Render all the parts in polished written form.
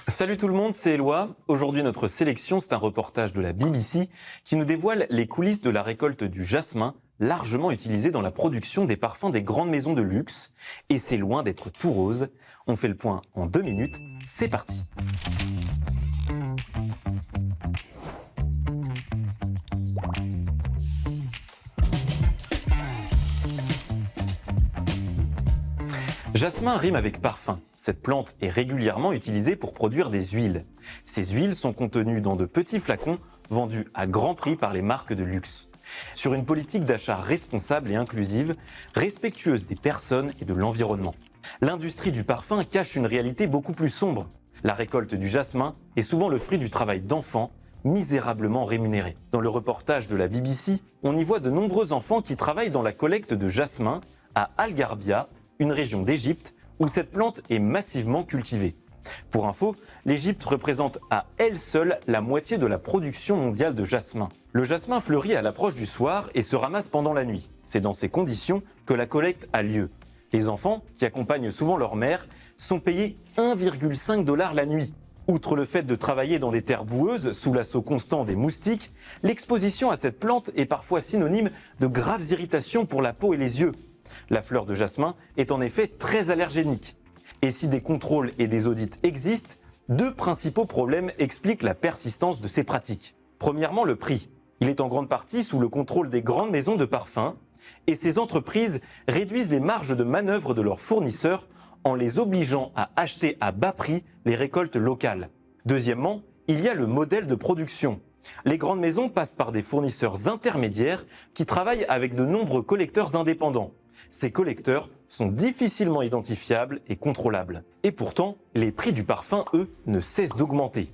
Salut tout le monde, c'est Eloi. Aujourd'hui, notre sélection, c'est un reportage de la BBC qui nous dévoile les coulisses de la récolte du jasmin, largement utilisé dans la production des parfums des grandes maisons de luxe. Et c'est loin d'être tout rose. On fait le point en 2 minutes. C'est parti. Jasmin rime avec parfum. Cette plante est régulièrement utilisée pour produire des huiles. Ces huiles sont contenues dans de petits flacons vendus à grand prix par les marques de luxe. Sur une politique d'achat responsable et inclusive, respectueuse des personnes et de l'environnement. L'industrie du parfum cache une réalité beaucoup plus sombre. La récolte du jasmin est souvent le fruit du travail d'enfants misérablement rémunérés. Dans le reportage de la BBC, on y voit de nombreux enfants qui travaillent dans la collecte de jasmin à Al Gharbia, une région d'Égypte où cette plante est massivement cultivée. Pour info, l'Égypte représente à elle seule la moitié de la production mondiale de jasmin. Le jasmin fleurit à l'approche du soir et se ramasse pendant la nuit. C'est dans ces conditions que la collecte a lieu. Les enfants, qui accompagnent souvent leur mère, sont payés 1,5 $ la nuit. Outre le fait de travailler dans des terres boueuses sous l'assaut constant des moustiques, l'exposition à cette plante est parfois synonyme de graves irritations pour la peau et les yeux. La fleur de jasmin est en effet très allergénique. Et si des contrôles et des audits existent, deux principaux problèmes expliquent la persistance de ces pratiques. Premièrement, le prix. Il est en grande partie sous le contrôle des grandes maisons de parfums et ces entreprises réduisent les marges de manœuvre de leurs fournisseurs en les obligeant à acheter à bas prix les récoltes locales. Deuxièmement, il y a le modèle de production. Les grandes maisons passent par des fournisseurs intermédiaires qui travaillent avec de nombreux collecteurs indépendants. Ces collecteurs sont difficilement identifiables et contrôlables. Et pourtant, les prix du parfum, eux, ne cessent d'augmenter.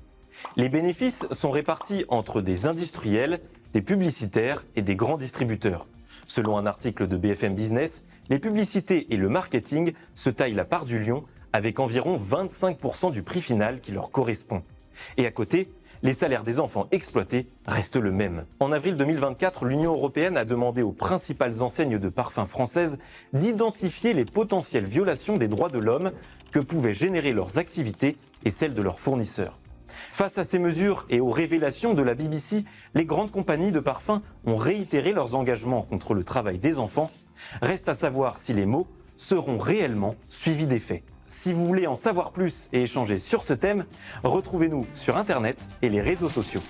Les bénéfices sont répartis entre des industriels, des publicitaires et des grands distributeurs. Selon un article de BFM Business, les publicités et le marketing se taillent la part du lion avec environ 25% du prix final qui leur correspond. Et à côté, les salaires des enfants exploités restent le même. En avril 2024, l'Union européenne a demandé aux principales enseignes de parfums françaises d'identifier les potentielles violations des droits de l'homme que pouvaient générer leurs activités et celles de leurs fournisseurs. Face à ces mesures et aux révélations de la BBC, les grandes compagnies de parfums ont réitéré leurs engagements contre le travail des enfants. Reste à savoir si les mots seront réellement suivis des faits. Si vous voulez en savoir plus et échanger sur ce thème, retrouvez-nous sur Internet et les réseaux sociaux.